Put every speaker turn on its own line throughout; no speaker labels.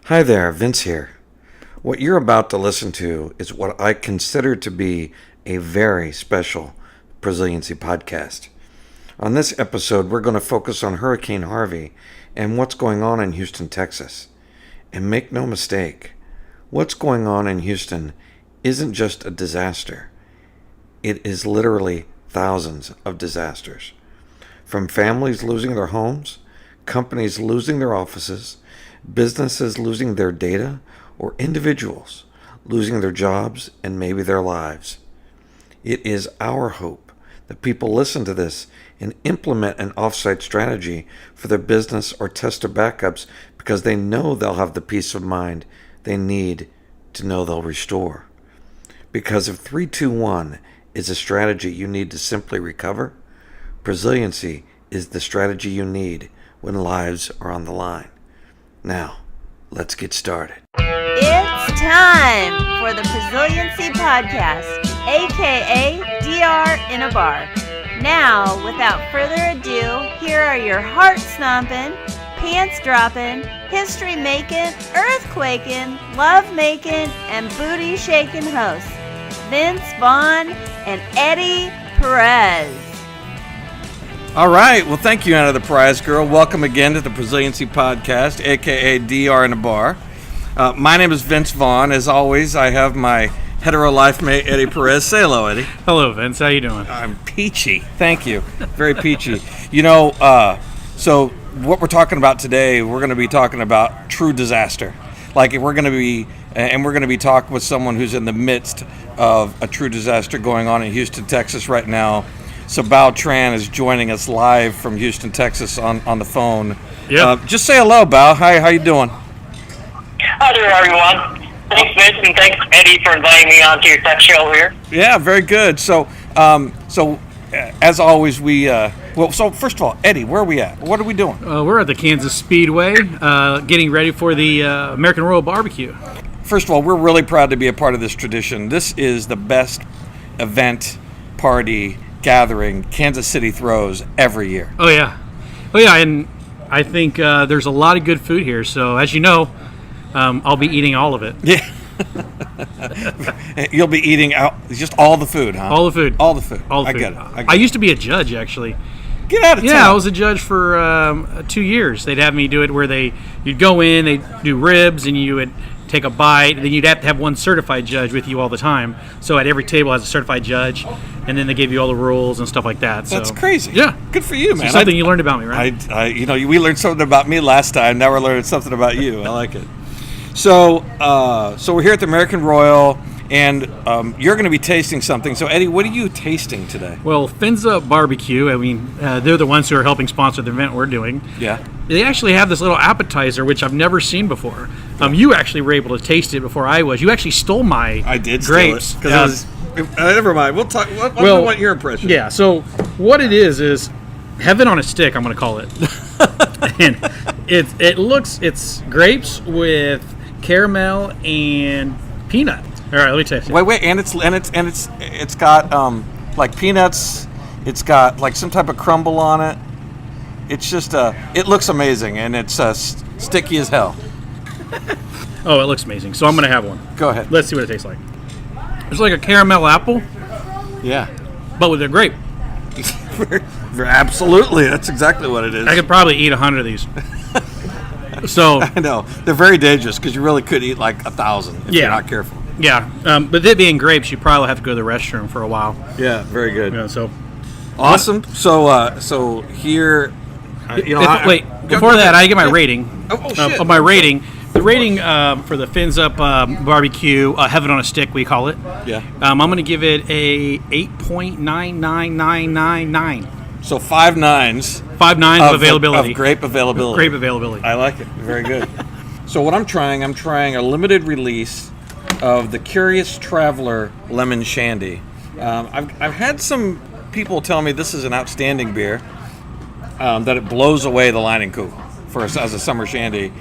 Hi there, Vince here. What you're about to listen to is what I consider to be a very special Prosiliency podcast. On this episode, we're going to focus on Hurricane Harvey and what's going on in Houston, Texas. And make no mistake, what's going on in Houston isn't just a disaster. It is literally thousands of disasters. From families losing their homes, companies losing their offices, businesses losing their data, or individuals losing their jobs and maybe their lives. It is our hope that people listen to this and implement an offsite strategy for their business or test their backups because they know they'll have the peace of mind they need to know they'll restore. Because if 3-2-1 is a strategy you need to simply recover, Prosiliency is the strategy you need when lives are on the line. Now, let's get started.
It's time for the Prosiliency podcast, aka DR in a Bar. Now, without further ado, here are your heart-stomping, pants-dropping, history-making, earthquaking, love-making, and booty-shaking hosts, Vince Vaughn and Eddie Perez.
All right. Well, thank you, Anna the Prize Girl. Welcome again to the Prosiliency podcast, a.k.a. DR in a Bar. My name is Vince Vaughn. As always, I have my hetero life mate, Eddie Perez. Say hello, Eddie.
Hello, Vince. How you doing?
I'm peachy. Thank you. Very peachy. So what we're talking about today, we're going to be talking about true disaster. We're going to be talking with someone who's in the midst of a true disaster going on in Houston, Texas right now. So Bao Tran is joining us live from Houston, Texas on the phone.
Yeah.
Just say hello, Bao. Hi, how you doing?
Hi there, everyone. Thanks, Vince, and thanks, Eddie, for inviting me onto your tech show here.
Yeah, very good. So as always, so first of all, Eddie, where are we at? What are we doing?
We're at the Kansas Speedway, getting ready for the American Royal Barbecue.
First of all, we're really proud to be a part of this tradition. This is the best event, party, gathering Kansas City throws every year.
Oh yeah, and I think there's a lot of good food here. So as you know, I'll be eating all of it.
Yeah. You'll be eating out just all the food, huh?
All the food.
All the food.
All the
I
food.
get it.
I used to be a judge, actually.
Get out of town.
Yeah, I was a judge for 2 years. They'd have me do it where you'd go in, they'd do ribs, and you would take a bite, and then you'd have to have one certified judge with you all the time. So at every table has a certified judge, and then they give you all the rules and stuff like that. So,
that's crazy.
Yeah.
Good for you, man.
So something you learned about me, right?
We learned something about me last time. Now we're learning something about you. I like it. So we're here at the American Royal, and you're going to be tasting something. So, Eddie, what are you tasting today?
Well, Finza Barbecue, they're the ones who are helping sponsor the event we're doing.
Yeah. They
actually have this little appetizer, which I've never seen before. You actually were able to taste it before I was. You actually stole my grapes.
Never mind. We'll talk. I want your impression.
Yeah, so what it is heaven on a stick, I'm going to call it. And it's grapes with caramel and peanut. All right, let me taste it.
Wait, and it's got like peanuts. It's got like some type of crumble on it. It's just it looks amazing, and it's sticky as hell.
Oh, it looks amazing. So I'm going to have one.
Go ahead.
Let's see what it tastes like. It's like a caramel apple.
Yeah.
But with a grape.
Absolutely, that's exactly what it is.
I could probably eat 100 of these. So
I know they're very dangerous because you really could eat like 1,000 if you're not careful.
Yeah, but it being grapes, you probably have to go to the restroom for a while.
Yeah, very good.
Yeah, so
awesome. So here,
before that, I get my rating.
Shit.
Of my rating. The rating for the Fins Up Barbecue, Heaven on a Stick, we call it.
Yeah.
I'm going to give it a 8.99999.
So 5 nines.
5 nines of availability.
Of grape availability.
Grape availability.
I like it. Very good. So what I'm trying a limited release of the Curious Traveler Lemon Shandy. I've had some people tell me this is an outstanding beer, that it blows away the Leinenkugel as a summer shandy.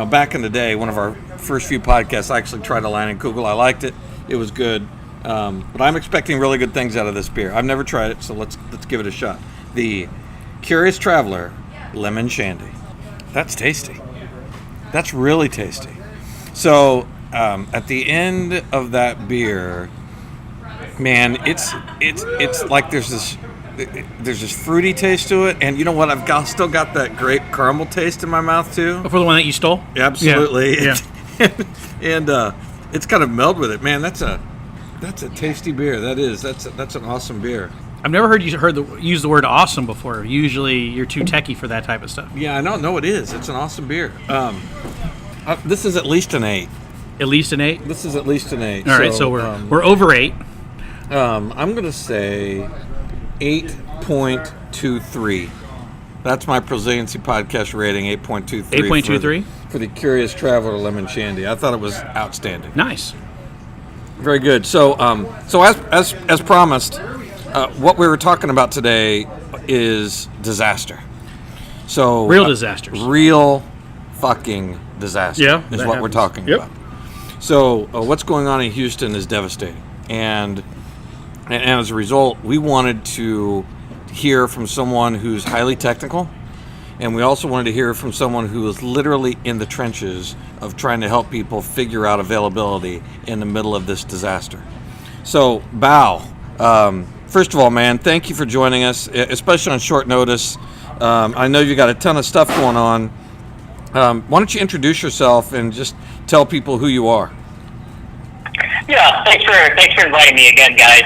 Back in the day, one of our first few podcasts, I actually tried a Leinenkugel. I liked it. It was good. But I'm expecting really good things out of this beer. I've never tried it, so let's give it a shot. The Curious Traveler Lemon Shandy. That's tasty. That's really tasty. So at the end of that beer, man, it's like there's this fruity taste to it, and you know what? Still got that grape caramel taste in my mouth too.
For the one that you stole?
Absolutely.
Yeah.
And it's kind of melded with it, man. That's a tasty beer. That's an awesome beer.
I've never heard you use the word awesome before. Usually you're too techie for that type of stuff.
Yeah, I know. No, it is. It's an awesome beer. This is at least an 8.
At least an 8?
This is at least an 8.
All right, so we're over 8.
I'm going to say 8.23. That's my Prosiliency podcast rating, 8.23.
8.23?
For the Curious Traveler Lemon Shandy. I thought it was outstanding.
Nice.
Very good. So as promised, what we were talking about today is disaster. So
Real disasters.
Real fucking disaster is what
happens.
we're talking about. So what's going on in Houston is devastating. And as a result, we wanted to hear from someone who's highly technical, and we also wanted to hear from someone who is literally in the trenches of trying to help people figure out availability in the middle of this disaster. So, Bao, first of all, man, thank you for joining us, especially on short notice. I know you got a ton of stuff going on. Why don't you introduce yourself and just tell people who you are?
Yeah, thanks for inviting me again, guys.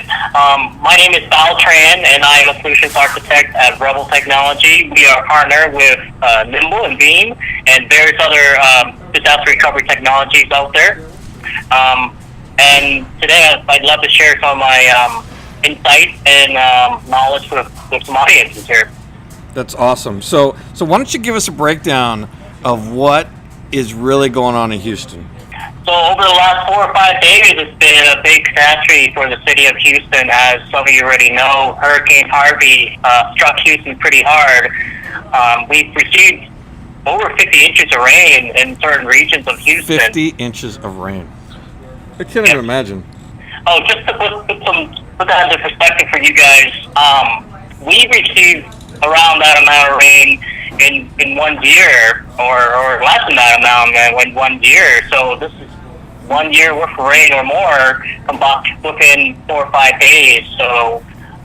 My name is Bao Tran, and I am a solutions architect at Revel Technologies. We are a partner with Nimble and Beam and various other disaster recovery technologies out there. And today I'd love to share some of my insights and knowledge with some audiences here.
That's awesome. So why don't you give us a breakdown of what is really going on in Houston?
So over the last 4 or 5 days, it's been a big catastrophe for the city of Houston. As some of you already know, Hurricane Harvey struck Houston pretty hard. We've received over 50 inches of rain in certain regions of Houston.
50 inches of rain. I can't even imagine.
Oh, just to put that into perspective for you guys, we received around that amount of rain in 1 year, or less than that amount in 1 year. So this is 1 year worth of rain or more combined within 4 or 5 days. So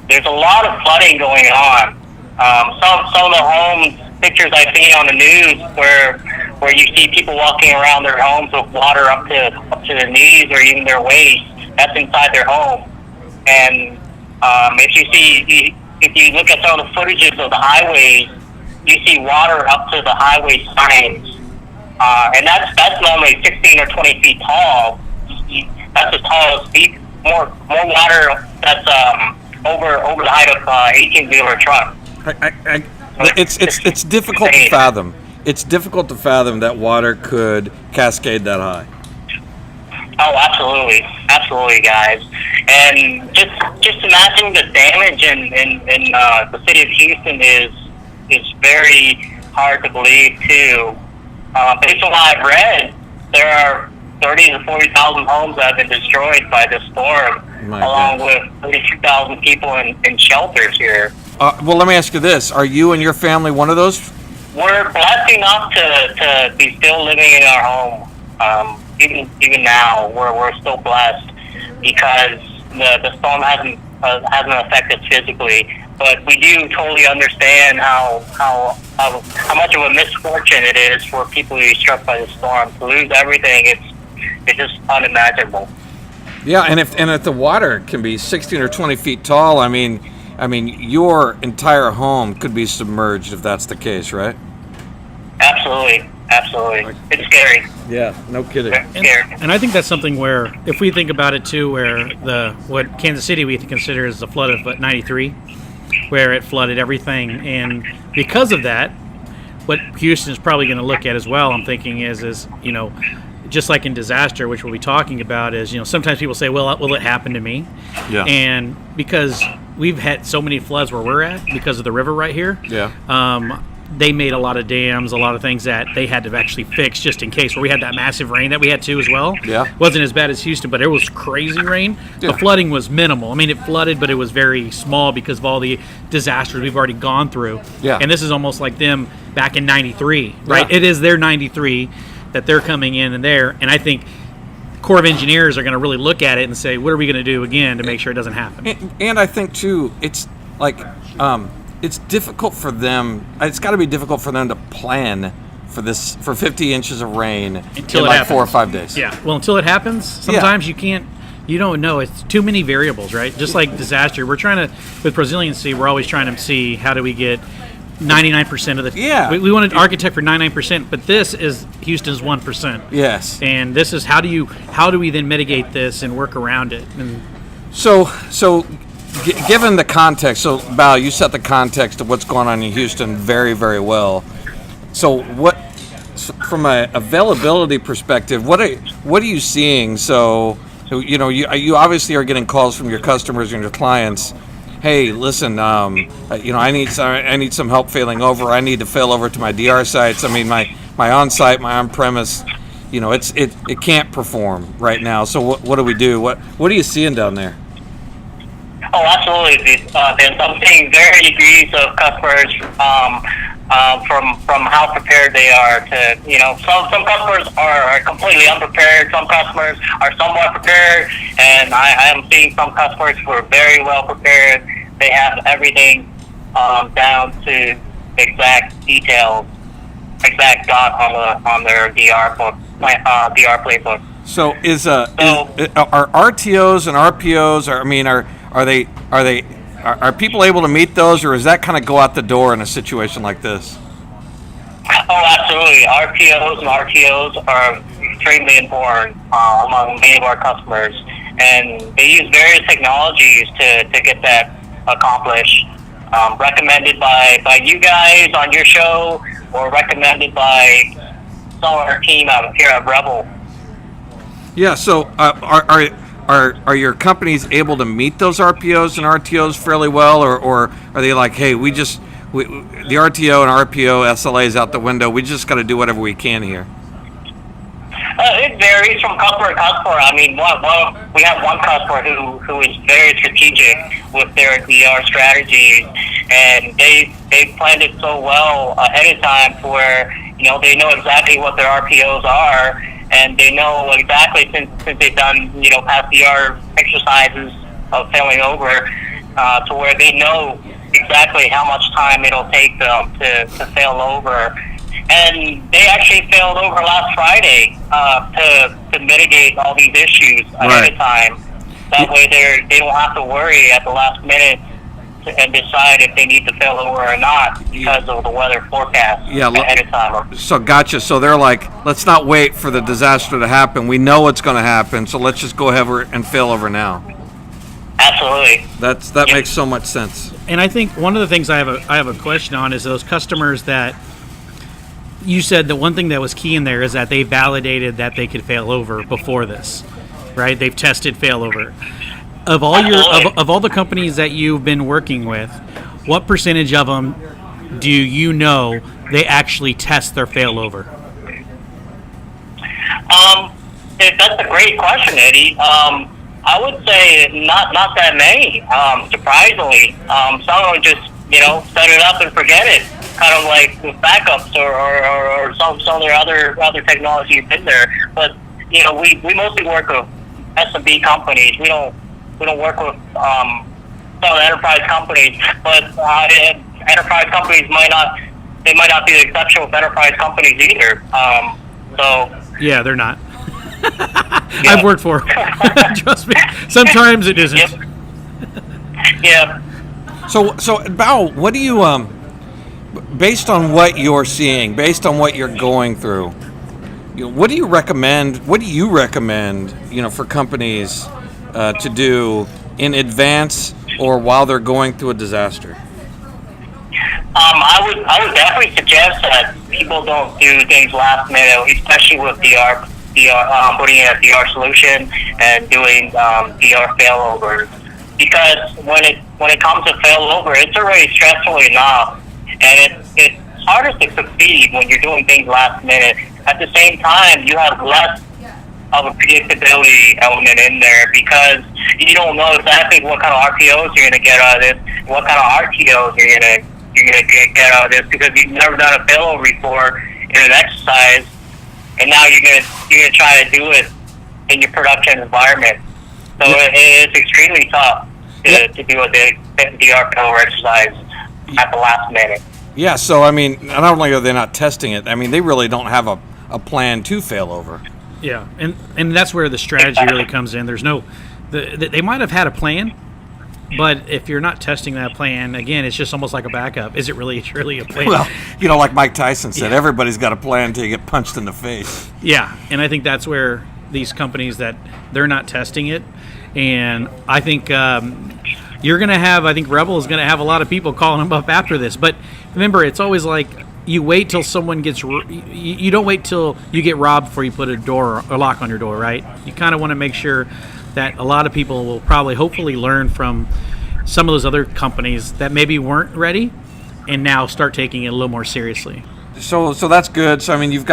there's a lot of flooding going on. Some of the homes, pictures I've seen on the news where you see people walking around their homes with water up to their knees or even their waist. That's inside their home. And if you look at some of the footages of the highways, you see water up to the highway signs. And that's normally 16 or 20 feet tall. That's as tall as feet. More water that's over the height of 18-wheeler truck.
It's difficult to fathom. It's difficult to fathom that water could cascade that high.
Oh, absolutely, guys. And just imagine the damage in the city of Houston is very hard to believe too. Based on what I've read, there are 30,000 to 40,000 homes that have been destroyed by this storm, along with 32,000 people in shelters here.
Well, let me ask you this: are you and your family one of those?
We're blessed enough to be still living in our home. Even now, we're still blessed because the storm hasn't affected physically. But we do totally understand how much of a misfortune it is for people who are struck by the storm. To lose everything, it's just unimaginable.
Yeah, and if the water can be 16 or 20 feet tall, I mean, your entire home could be submerged if that's the case, right?
Absolutely. It's scary.
Yeah, no kidding.
It's scary.
And I think that's something where, if we think about it too, where what Kansas City we consider is the flood of '93, where it flooded everything, and because of that, what Houston is probably going to look at as well, I'm thinking is just like in disaster, which we'll be talking about, is sometimes people say, well, will it happen to me?
Yeah.
And because we've had so many floods where we're at because of the river right here.
Yeah.
They made a lot of dams, a lot of things that they had to actually fix just in case. Where we had that massive rain that we had too as well.
Yeah.
Wasn't as bad as Houston, but it was crazy rain.
Yeah.
The flooding was minimal. I mean, it flooded, but it was very small because of all the disasters we've already gone through.
Yeah.
And this is almost like them back in '93, right?
Yeah.
It is their '93. that they're coming in and there. And I think Corps of Engineers are going to really look at it and say, what are we going to do again to make sure it doesn't happen?
And I think too, it's like it's difficult for them. It's got to be difficult for them to plan for 50 inches of rain
Until
in
it
like
happens.
4 or 5 days.
Yeah. Well, until it happens, sometimes you don't know. It's too many variables, right? Just like disaster. We're trying to, with Prosiliency, we're always trying to see how do we get 99% of the.
Yeah.
We want an architect for 99%, but this is Houston's 1%.
Yes.
And this is how do we then mitigate this and work around it? And
Given the context, so Bao, you set the context of what's going on in Houston very, very well. So from an availability perspective, what are you seeing? So, you obviously are getting calls from your customers and your clients. Hey, listen, I need some help failing over. I need to fail over to my DR sites. I mean, my on-site, my on-premise, it can't perform right now. So what do we do? What are you seeing down there?
Oh, absolutely. There's something very degrees of customers from how prepared they are to, some customers are completely unprepared. Some customers are somewhat prepared, and I am seeing some customers who are very well prepared. They have everything down to exact details, exact dot on their DR playbook.
So are RTOs and RPOs? Are people able to meet those, or does that kind of go out the door in a situation like this?
Oh, absolutely. RPOs and RTOs are extremely important among many of our customers, and they use various technologies to get that accomplished. Recommended by you guys on your show, or recommended by some of our team out here at Revel.
Yeah. So are your companies able to meet those RPOs and RTOs fairly well, or are they like, hey, the RTO and RPO SLA is out the window. We just got to do whatever we can here.
It varies from customer to customer. I mean, we have one customer who is very strategic with their DR strategies, and they planned it so well ahead of time to where they know exactly what their RPOs are, and they know exactly since they've done past DR exercises of failing over to where they know exactly how much time it'll take them to fail over. And they actually failed over last Friday to mitigate all these issues ahead of time. That way they don't have to worry at the last minute and decide if they need to fail over or not because of the weather forecast ahead of time.
So gotcha. So they're like, let's not wait for the disaster to happen. We know it's going to happen, so let's just go ahead and fail over now.
Absolutely.
That makes so much sense.
And I think one of the things I have a question on is those customers that you said that one thing that was key in there is that they validated that they could fail over before this, right? They've tested failover. Of all the companies that you've been working with, what percentage of them do you know they actually test their failover?
That's a great question, Eddie. I would say not that many. Surprisingly, some of them just set it up and forget it, kind of like with backups or some of their other technologies in there. But we mostly work with SMB companies. We don't work with some of the enterprise companies, but enterprise companies might not be the exception with enterprise companies either.
Yeah, they're not. I've worked for them. Trust me. Sometimes it isn't.
Yep. Yeah.
So Bao, what do you based on what you're seeing, based on what you're going through, what do you recommend? What do you recommend? For companies to do in advance or while they're going through a disaster?
I would definitely suggest that people don't do things last minute, especially with putting in a DR solution and doing DR failovers, because when it comes to failover, it's already stressful enough, and it's harder to succeed when you're doing things last minute. At the same time, you have less of a predictability element in there because you don't know exactly what kind of RPOs you're going to get out of this, what kind of RTOs you're going to get out of this, because you've never done a failover before in an exercise, and now you're gonna try to do it in your production environment. So it's extremely tough to do a DR failover exercise at the last minute.
Yeah, so I mean, not only are they not testing it, I mean, they really don't have a plan to fail over.
Yeah, and that's where the strategy really comes in. There's no, they might have had a plan, but if you're not testing that plan, again, it's just almost like a backup. Is it really truly a plan?
Well, like Mike Tyson said, everybody's got a plan until you get punched in the face.
Yeah, and I think that's where these companies that they're not testing it, and I think you're going to have, I think Revel is going to have a lot of people calling them up after this. But remember, it's always like you wait till someone gets, you don't wait till you get robbed before you put a door or lock on your door, right? You kind of want to make sure that a lot of people will probably hopefully learn from some of those other companies that maybe weren't ready and now start taking it a little more seriously.
So that's good. So I mean, you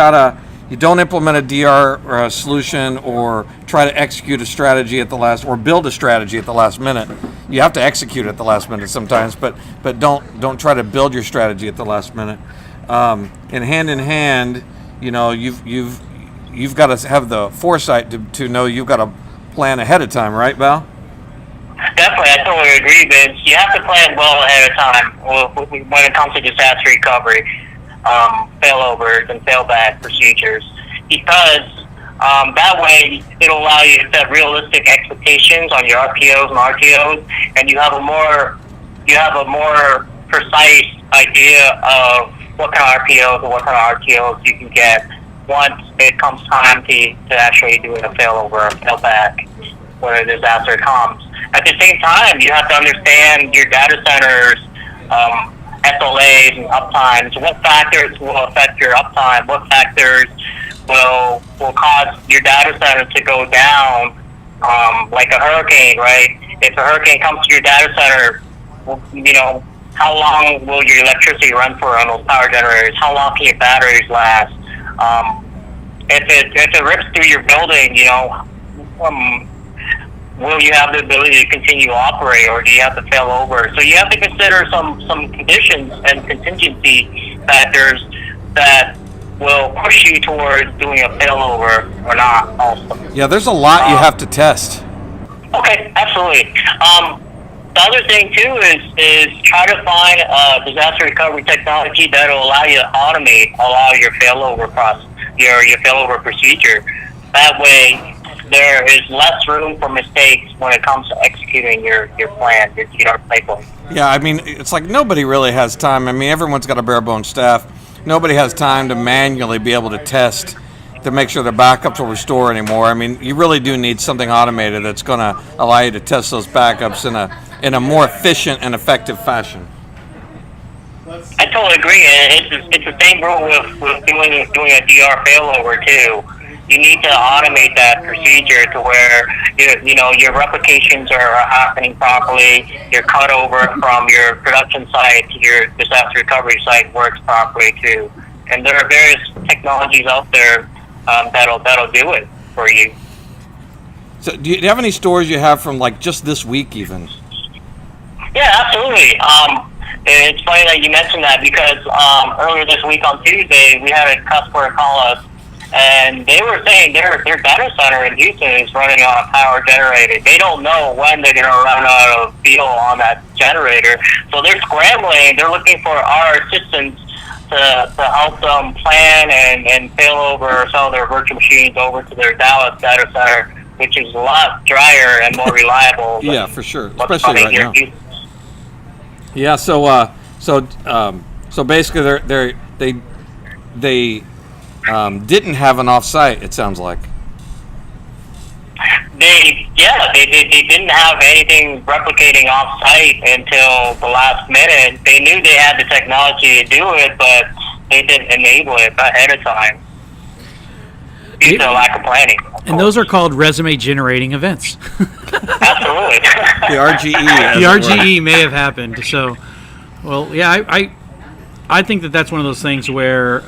don't implement a DR solution or try to execute a strategy at the last, or build a strategy at the last minute. You have to execute at the last minute sometimes, but don't try to build your strategy at the last minute. And hand in hand, you've got to have the foresight to know you've got to plan ahead of time, right, Bao?
Definitely, I totally agree, Vince. You have to plan well ahead of time when it comes to disaster recovery, failovers and failback procedures, because that way it'll allow you to set realistic expectations on your RPOs and RTOs, and you have a more precise idea of what kind of RPOs or what kind of RTOs you can get once it comes time to actually doing a failover or failback when a disaster comes. At the same time, you have to understand your data centers, SLAs and uptimes. What factors will affect your uptime? What factors will cause your data center to go down, like a hurricane, right? If a hurricane comes to your data center, how long will your electricity run for on those power generators? How long can your batteries last? If it rips through your building, will you have the ability to continue to operate, or do you have to fail over? So you have to consider some conditions and contingency factors that will push you towards doing a failover or not also.
Yeah, there's a lot you have to test.
Okay, absolutely. The other thing too is try to find a disaster recovery technology that will allow you to automate your failover process, your failover procedure. That way, there is less room for mistakes when it comes to executing your plan, your GR playbook.
Yeah, I mean, it's like nobody really has time. I mean, everyone's got a bare bones staff. Nobody has time to manually be able to test to make sure their backups will restore anymore. I mean, you really do need something automated that's going to allow you to test those backups in a more efficient and effective fashion.
I totally agree. It's the same rule with doing a DR failover too. You need to automate that procedure to where your replications are happening properly. Your cutover from your production site to your disaster recovery site works properly too. And there are various technologies out there that'll do it for you.
So, do you have any stories you have from like just this week even?
Yeah, absolutely. It's funny that you mentioned that because earlier this week on Tuesday we had a customer call us. And they were saying their data center in Houston is running on a power generator. They don't know when they're going to run out of fuel on that generator. So they're scrambling. They're looking for our assistance to help them plan and fail over some of their virtual machines over to their Dallas data center, which is a lot drier and more reliable.
Yeah, for sure, especially right now. Yeah, so basically they didn't have an off-site, it sounds like.
They didn't have anything replicating off-site until the last minute. They knew they had the technology to do it, but they didn't enable it ahead of time due to lack of planning.
And those are called resume-generating events.
Absolutely.
The RGE.
The RGE may have happened. So, well, yeah, I think that's one of those things where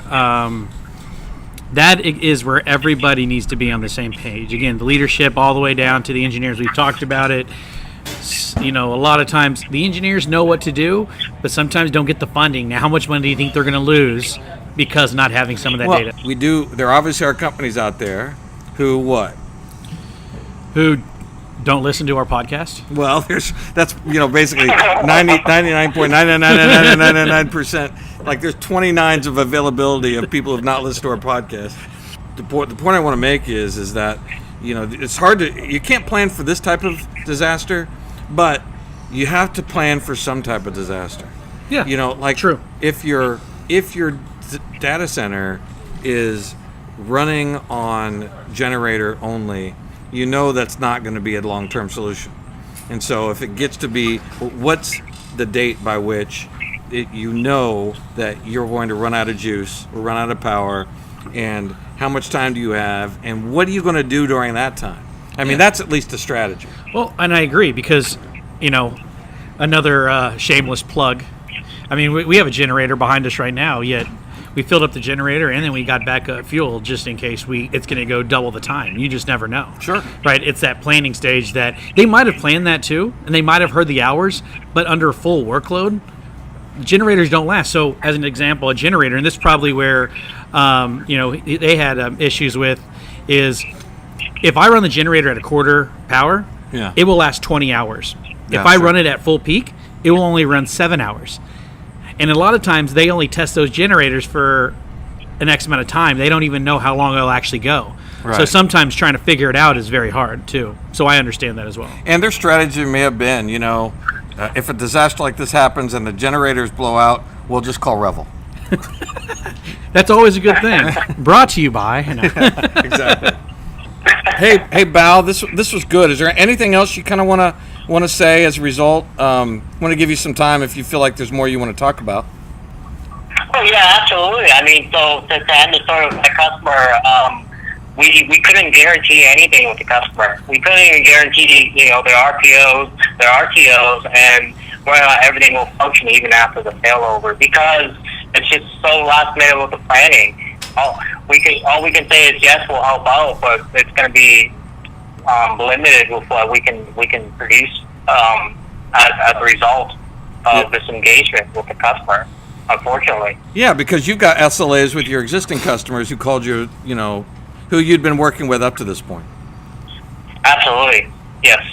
that is where everybody needs to be on the same page. Again, the leadership all the way down to the engineers. We've talked about it. A lot of times the engineers know what to do, but sometimes don't get the funding. Now, how much money do you think they're going to lose because not having some of that data.
We do. There obviously are companies out there who what?
Who don't listen to our podcast?
Well, that's basically 99.9999999%. Like there's 29s of availability of people who have not listened to our podcast. The point I want to make is that it's hard you can't plan for this type of disaster, but you have to plan for some type of disaster.
Yeah, true.
If your data center is running on generator only, that's not going to be a long-term solution. And so if it gets to be, what's the date by which that you're going to run out of juice or run out of power, and how much time do you have, and what are you going to do during that time? I mean, that's at least a strategy.
Well, and I agree because, another shameless plug. I mean, we have a generator behind us right now, yet we filled up the generator and then we got backup fuel just in case it's going to go double the time. You just never know.
Sure.
Right? It's that planning stage that they might have planned that too, and they might have heard the hours, but under full workload, generators don't last. So, as an example, a generator, and this is probably where, they had issues with, is if I run the generator at a quarter power, it will last 20 hours. If I run it at full peak, it will only run 7 hours. And a lot of times they only test those generators for an X amount of time. They don't even know how long it'll actually go. Right. So sometimes trying to figure it out is very hard too. So I understand that as well.
And their strategy may have been, if a disaster like this happens and the generators blow out, we'll just call Revel.
That's always a good thing. Brought to you by.
Exactly. Hey, Bao, this was good. Is there anything else you kind of want to say as a result? Want to give you some time if you feel like there's more you want to talk about.
Oh yeah, absolutely. I mean, so to end the story with the customer, we couldn't guarantee anything with the customer. We couldn't even guarantee their RPOs, their RTOs, and whether or not everything will function even after the failover, because it's just so last minute with the planning. All we can say is yes, we'll help out, but it's going to be limited with what we can produce as a result of this engagement with the customer, unfortunately.
Yeah, because you've got SLAs with your existing customers who called you, who you'd been working with up to this point.
Absolutely, yes.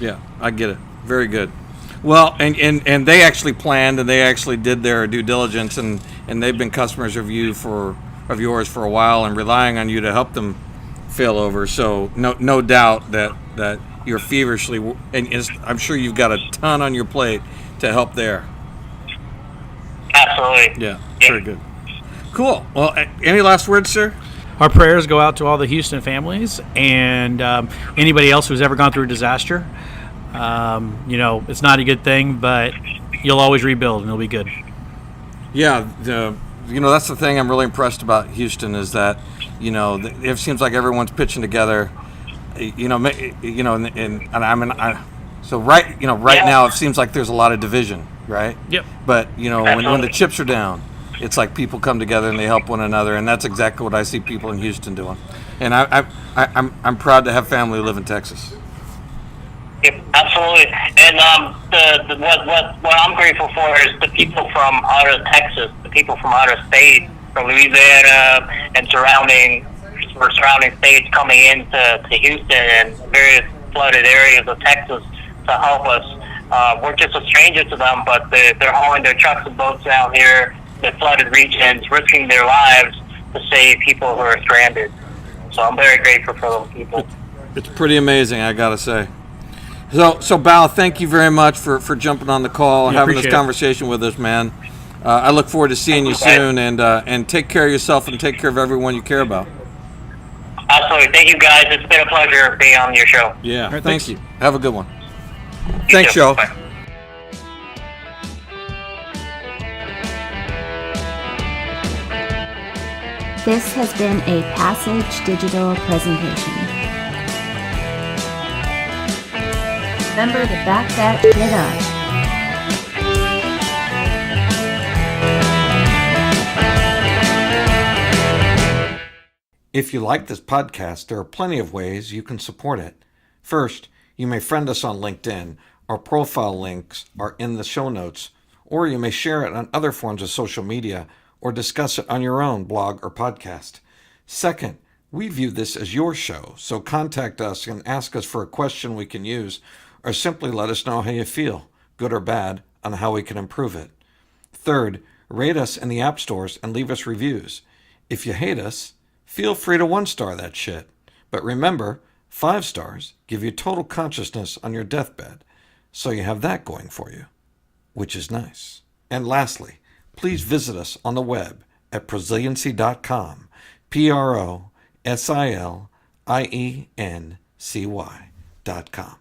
Yeah, I get it. Very good. Well, and they actually planned and they actually did their due diligence, and they've been customers of yours for a while and relying on you to help them fail over. So no doubt that you're feverishly, and I'm sure you've got a ton on your plate to help there.
Absolutely.
Yeah, very good. Cool. Well, any last words, sir?
Our prayers go out to all the Houston families and anybody else who's ever gone through a disaster. It's not a good thing, but you'll always rebuild and it'll be good. Yeah,
that's the thing I'm really impressed about Houston is that, it seems like everyone's pitching together, so right now it seems like there's a lot of division, right?
Yep.
But, when the chips are down, it's like people come together and they help one another, and that's exactly what I see people in Houston doing. And I'm proud to have family live in Texas.
Yep, absolutely. And what I'm grateful for is the people from out of Texas, the people from out of state, from Louisiana and surrounding states coming into Houston and various flooded areas of Texas to help us. We're just a stranger to them, but they're hauling their trucks and boats down here, the flooded regions, risking their lives to save people who are stranded. So I'm very grateful for those people.
It's pretty amazing, I gotta say. So Bao, thank you very much for jumping on the call and having this conversation with us, man. I look forward to seeing you soon, and take care of yourself and take care of everyone you care about.
Absolutely. Thank you, guys. It's been a pleasure being on your show.
Yeah, right, thank you. Have a good one.
Thanks,
y'all.
Bye.
This has been a Passage Digital presentation. Remember to back that shit up.
If you like this podcast, there are plenty of ways you can support it. First, you may friend us on LinkedIn. Our profile links are in the show notes, or you may share it on other forms of social media or discuss it on your own blog or podcast. Second, we view this as your show, so contact us and ask us for a question we can use, or simply let us know how you feel, good or bad, on how we can improve it. Third, rate us in the app stores and leave us reviews. If you hate us, feel free to 1-star that shit. But remember, 5 stars give you total consciousness on your deathbed, so you have that going for you, which is nice. And lastly, please visit us on the web at prosiliency.com, prosiliency.com.